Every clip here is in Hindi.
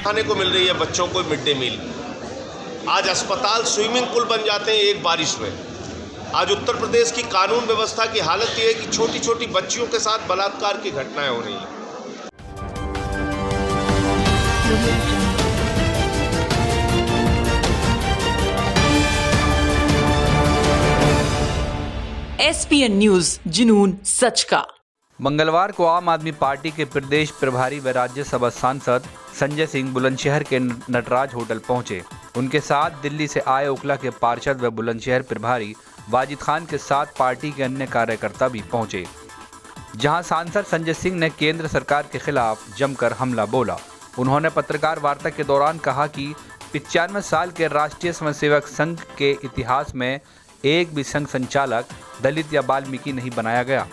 खाने को मिल रही है बच्चों को मिड डे मील। आज अस्पताल स्विमिंग पूल बन जाते हैं एक बारिश में। आज उत्तर प्रदेश की कानून व्यवस्था की हालत ये है कि छोटी छोटी बच्चियों के साथ बलात्कार की घटनाएं हो रही हैं। SPN न्यूज, जुनून सच का। मंगलवार को आम आदमी पार्टी के प्रदेश प्रभारी व राज्यसभा सांसद संजय सिंह बुलंदशहर के नटराज होटल पहुंचे। उनके साथ दिल्ली से आए ओखला के पार्षद व बुलंदशहर प्रभारी वाजिद खान के साथ पार्टी के अन्य कार्यकर्ता भी पहुंचे, जहां सांसद संजय सिंह ने केंद्र सरकार के खिलाफ जमकर हमला बोला। उन्होंने पत्रकार वार्ता के दौरान कहा कि 95 साल के राष्ट्रीय स्वयंसेवक संघ के इतिहास में एक भी संघ संचालक दलित या वाल्मीकि नहीं बनाया गया।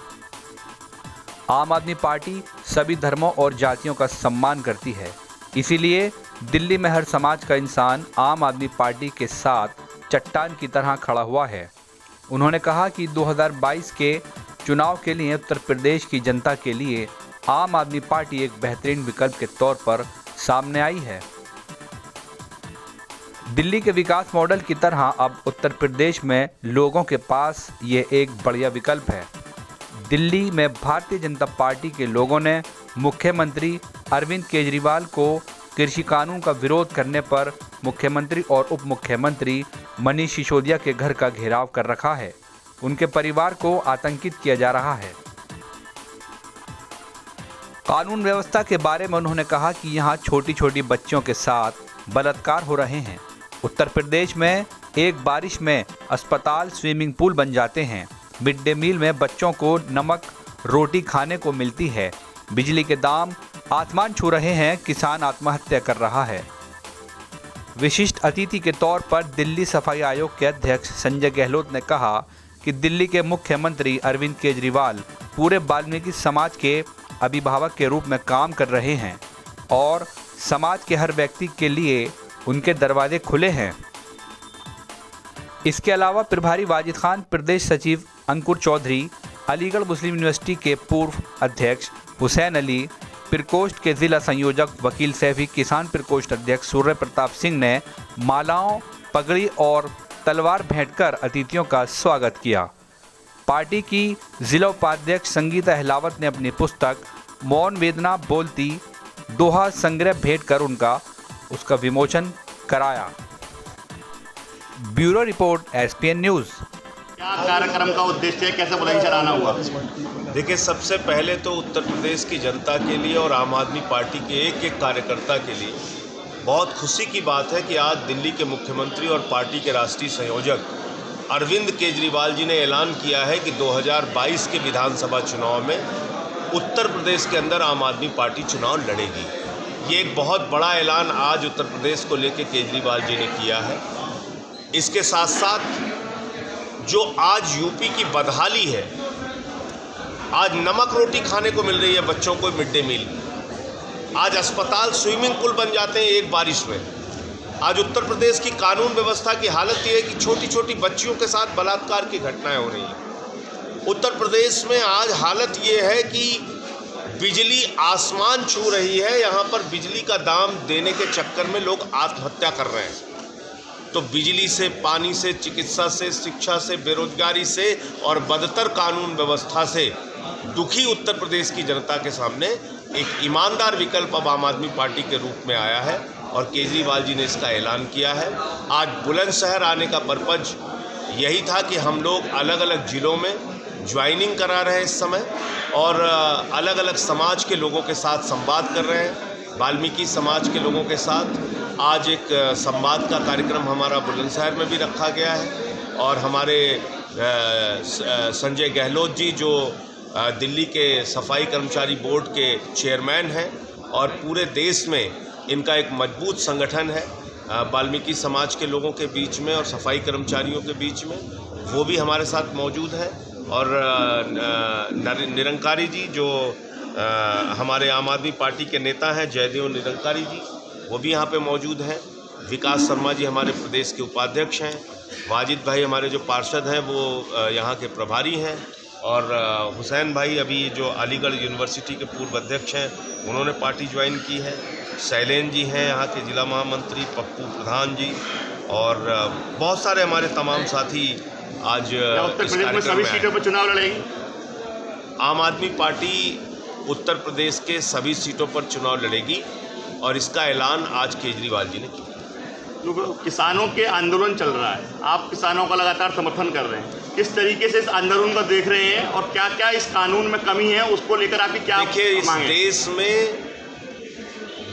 आम आदमी पार्टी सभी धर्मों और जातियों का सम्मान करती है, इसीलिए दिल्ली में हर समाज का इंसान आम आदमी पार्टी के साथ चट्टान की तरह खड़ा हुआ है। उन्होंने कहा कि 2022 के चुनाव के लिए उत्तर प्रदेश की जनता के लिए आम आदमी पार्टी एक बेहतरीन विकल्प के तौर पर सामने आई है। दिल्ली के विकास मॉडल की तरह अब उत्तर प्रदेश में लोगों के पास ये एक बढ़िया विकल्प है। दिल्ली में भारतीय जनता पार्टी के लोगों ने मुख्यमंत्री अरविंद केजरीवाल को कृषि कानून का विरोध करने पर मुख्यमंत्री और उप मुख्यमंत्री मनीष सिसोदिया के घर का घेराव कर रखा है। उनके परिवार को आतंकित किया जा रहा है। कानून व्यवस्था के बारे में उन्होंने कहा कि यहाँ छोटी छोटी बच्चियों के साथ बलात्कार हो रहे हैं। उत्तर प्रदेश में एक बारिश में अस्पताल स्विमिंग पूल बन जाते हैं। मिड डे मील में बच्चों को नमक रोटी खाने को मिलती है। बिजली के दाम आसमान छू रहे हैं। किसान आत्महत्या कर रहा है। विशिष्ट अतिथि के तौर पर दिल्ली सफाई आयोग के अध्यक्ष संजय गहलोत ने कहा कि दिल्ली के मुख्यमंत्री अरविंद केजरीवाल पूरे वाल्मीकि समाज के अभिभावक के रूप में काम कर रहे हैं और समाज के हर व्यक्ति के लिए उनके दरवाजे खुले हैं। इसके अलावा प्रभारी वाजिद खान, प्रदेश सचिव अंकुर चौधरी, अलीगढ़ मुस्लिम यूनिवर्सिटी के पूर्व अध्यक्ष हुसैन अली, प्रकोष्ठ के जिला संयोजक वकील सैफी, किसान प्रकोष्ठ अध्यक्ष सूर्य प्रताप सिंह ने मालाओं, पगड़ी और तलवार भेंट कर अतिथियों का स्वागत किया। पार्टी की जिला उपाध्यक्ष संगीता अहलावत ने अपनी पुस्तक मौन वेदना बोलती दोहा संग्रह भेंट कर उसका विमोचन कराया। Bureau report, SPN news. क्या कार्यक्रम का उद्देश्य है, कैसे बुलंदशहर आना हुआ? देखिए, सबसे पहले तो उत्तर प्रदेश की जनता के लिए और आम आदमी पार्टी के एक एक कार्यकर्ता के लिए बहुत खुशी की बात है कि आज दिल्ली के मुख्यमंत्री और पार्टी के राष्ट्रीय संयोजक अरविंद केजरीवाल जी ने ऐलान किया है कि 2022 के विधानसभा चुनाव में उत्तर प्रदेश के अंदर आम आदमी पार्टी चुनाव लड़ेगी। ये एक बहुत बड़ा ऐलान आज उत्तर प्रदेश को लेकर केजरीवाल जी ने किया है। इसके साथ साथ जो आज यूपी की बदहाली है, आज नमक रोटी खाने को मिल रही है बच्चों को मिड डे मील। आज अस्पताल स्विमिंग पूल बन जाते हैं एक बारिश में। आज उत्तर प्रदेश की कानून व्यवस्था की हालत ये है कि छोटी छोटी बच्चियों के साथ बलात्कार की घटनाएं हो रही हैं। उत्तर प्रदेश में आज हालत ये है कि बिजली आसमान छू रही है। यहाँ पर बिजली का दाम देने के चक्कर में लोग आत्महत्या कर रहे हैं। तो बिजली से, पानी से, चिकित्सा से, शिक्षा से, बेरोजगारी से और बदतर कानून व्यवस्था से दुखी उत्तर प्रदेश की जनता के सामने एक ईमानदार विकल्प अब आम आदमी पार्टी के रूप में आया है और केजरीवाल जी ने इसका ऐलान किया है। आज बुलंदशहर आने का पर्पज यही था कि हम लोग अलग अलग ज़िलों में ज्वाइनिंग करा रहे हैं इस समय और अलग अलग समाज के लोगों के साथ संवाद कर रहे हैं। वाल्मीकि समाज के लोगों के साथ आज एक संवाद का कार्यक्रम हमारा बुलंदशहर में भी रखा गया है और हमारे संजय गहलोत जी जो दिल्ली के सफाई कर्मचारी बोर्ड के चेयरमैन हैं और पूरे देश में इनका एक मजबूत संगठन है वाल्मीकि समाज के लोगों के बीच में और सफाई कर्मचारियों के बीच में, वो भी हमारे साथ मौजूद है। और निरंकारी जी जो हमारे आम आदमी पार्टी के नेता हैं, जयदेव निरंकारी जी, वो भी यहाँ पे मौजूद हैं। विकास शर्मा जी हमारे प्रदेश के उपाध्यक्ष हैं। वाजिद भाई हमारे जो पार्षद हैं वो यहाँ के प्रभारी हैं और हुसैन भाई अभी जो अलीगढ़ यूनिवर्सिटी के पूर्व अध्यक्ष हैं, उन्होंने पार्टी ज्वाइन की है। शैलेन जी हैं यहाँ के जिला महामंत्री, पप्पू प्रधान जी, और बहुत सारे हमारे तमाम साथी आज क्या उत्तर इस प्रदेश में कार्यक्रम सभी में आए। सीटों पर चुनाव लड़ेगी? आम आदमी पार्टी उत्तर प्रदेश के सभी सीटों पर चुनाव लड़ेगी और इसका ऐलान आज केजरीवाल जी ने किया। जो किसानों के आंदोलन चल रहा है, आप किसानों का लगातार समर्थन कर रहे हैं, किस तरीके से इस आंदोलन को देख रहे हैं और क्या क्या इस कानून में कमी है, उसको लेकर आपकी क्या देखिए, इस मांग है? देश में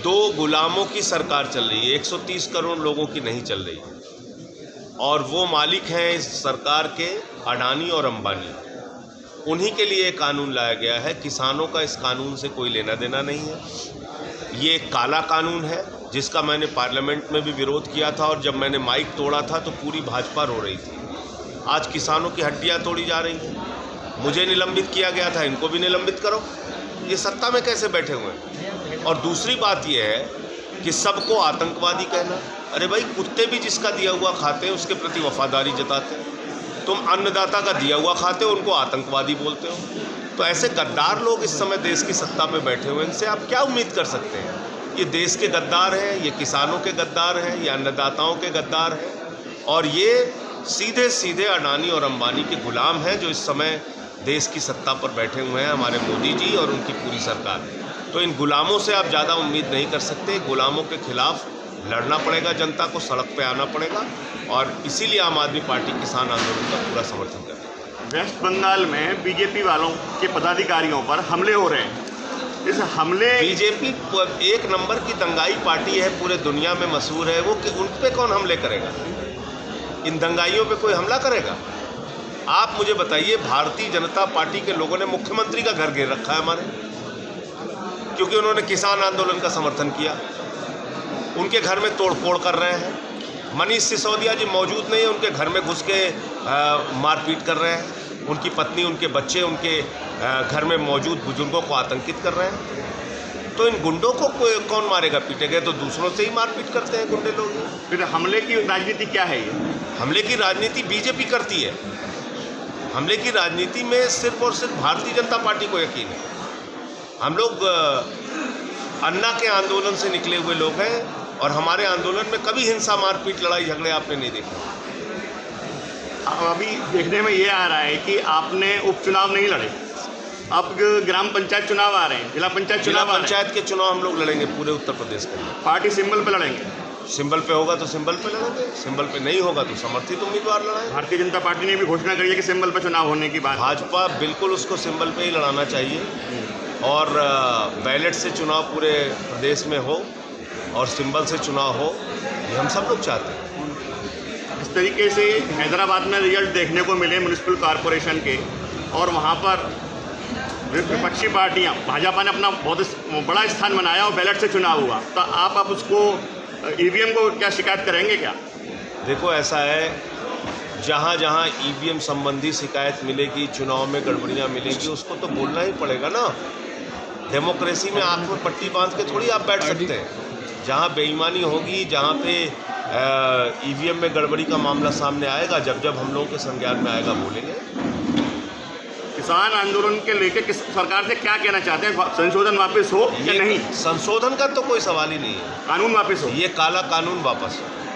2 गुलामों की सरकार चल रही है, 130 करोड़ लोगों की नहीं चल रही, और वो मालिक हैं इस सरकार के अडानी और अंबानी। उन्हीं के लिए कानून लाया गया है। किसानों का इस कानून से कोई लेना देना नहीं है। ये एक काला कानून है जिसका मैंने पार्लियामेंट में भी विरोध किया था, और जब मैंने माइक तोड़ा था तो पूरी भाजपा रो रही थी। आज किसानों की हड्डियां तोड़ी जा रही हैं। मुझे निलंबित किया गया था, इनको भी निलंबित करो। ये सत्ता में कैसे बैठे हुए हैं? और दूसरी बात यह है कि सबको आतंकवादी कहना। अरे भाई, कुत्ते भी जिसका दिया हुआ खाते हैं उसके प्रति वफादारी जताते हैं। तुम अन्नदाता का दिया हुआ खाते हो, उनको आतंकवादी बोलते हो। तो ऐसे गद्दार लोग इस समय देश की सत्ता में बैठे हुए हैं, इनसे आप क्या उम्मीद कर सकते हैं? ये देश के गद्दार हैं, ये किसानों के गद्दार हैं, ये अन्नदाताओं के गद्दार हैं, और ये सीधे सीधे अडानी और अंबानी के गुलाम हैं जो इस समय देश की सत्ता पर बैठे हुए हैं, हमारे मोदी जी और उनकी पूरी सरकार। तो इन गुलामों से आप ज़्यादा उम्मीद नहीं कर सकते। गुलामों के खिलाफ लड़ना पड़ेगा, जनता को सड़क पे आना पड़ेगा, और इसीलिए आम आदमी पार्टी किसान आंदोलन का पूरा समर्थन कर रही है। वेस्ट बंगाल में बीजेपी वालों के पदाधिकारियों पर हमले हो रहे हैं। इस हमले बीजेपी एक नंबर की दंगाई पार्टी है, पूरे दुनिया में मशहूर है वो, कि उन पे कौन हमले करेगा? इन दंगाइयों पे कोई हमला करेगा? आप मुझे बताइए, भारतीय जनता पार्टी के लोगों ने मुख्यमंत्री का घर घेर रखा है हमारे, क्योंकि उन्होंने किसान आंदोलन का समर्थन किया। उनके घर में तोड़फोड़ कर रहे हैं। मनीष सिसोदिया जी मौजूद नहीं है, उनके घर में घुस के मारपीट कर रहे हैं। उनकी पत्नी, उनके बच्चे, उनके घर में मौजूद बुजुर्गों को आतंकित कर रहे हैं। तो इन गुंडों को कौन मारेगा? पीटेगा तो दूसरों से ही मारपीट करते हैं गुंडे लोग। फिर हमले की राजनीति क्या है? ये हमले की राजनीति बीजेपी करती है। हमले की राजनीति में सिर्फ और सिर्फ भारतीय जनता पार्टी को यकीन है। हम लोग अन्ना के आंदोलन से निकले हुए लोग हैं, और हमारे आंदोलन में कभी हिंसा, मारपीट, लड़ाई झगड़े आपने नहीं देखे। अभी देखने में ये आ रहा है कि आपने उपचुनाव नहीं लड़े, अब ग्राम पंचायत चुनाव आ रहे हैं, जिला पंचायत जिला चुनाव आ रहे हैं। पंचायत के चुनाव हम लोग लड़ेंगे पूरे उत्तर प्रदेश के लिए। पार्टी सिंबल पे लड़ेंगे। सिंबल पे होगा तो सिंबल पे लड़ेंगे, सिंबल पे नहीं होगा तो समर्थित उम्मीदवार लड़ाएंगे। भारतीय जनता पार्टी ने भी घोषणा करी है कि सिंबल पे चुनाव होने की बात। भाजपा बिल्कुल उसको सिंबल पे ही लड़ाना चाहिए, और बैलेट से चुनाव पूरे प्रदेश में हो और सिंबल से चुनाव हो, ये हम सब लोग चाहते हैं। इस तरीके से हैदराबाद में रिजल्ट देखने को मिले म्यूनिसिपल कॉरपोरेशन के, और वहाँ पर विपक्षी पार्टियाँ, भाजपा ने अपना बहुत बड़ा स्थान बनाया और बैलेट से चुनाव हुआ, तो आप उसको ईवीएम को क्या शिकायत करेंगे क्या? देखो, ऐसा है, जहाँ जहाँ ईवीएम संबंधी शिकायत मिलेगी, चुनाव में गड़बड़ियाँ मिलेंगी, उसको तो बोलना ही पड़ेगा ना। डेमोक्रेसी में आँख में पट्टी बांध के थोड़ी आप बैठ सकते हैं। जहाँ बेईमानी होगी, जहाँ पे ईवीएम में गड़बड़ी का मामला सामने आएगा, जब हम लोगों के संज्ञान में आएगा, बोलेंगे। किसान आंदोलन के लेकर सरकार से क्या कहना चाहते हैं? संशोधन वापस हो या नहीं? संशोधन का तो कोई सवाल ही नहीं है। कानून वापस हो? ये काला कानून वापस हो।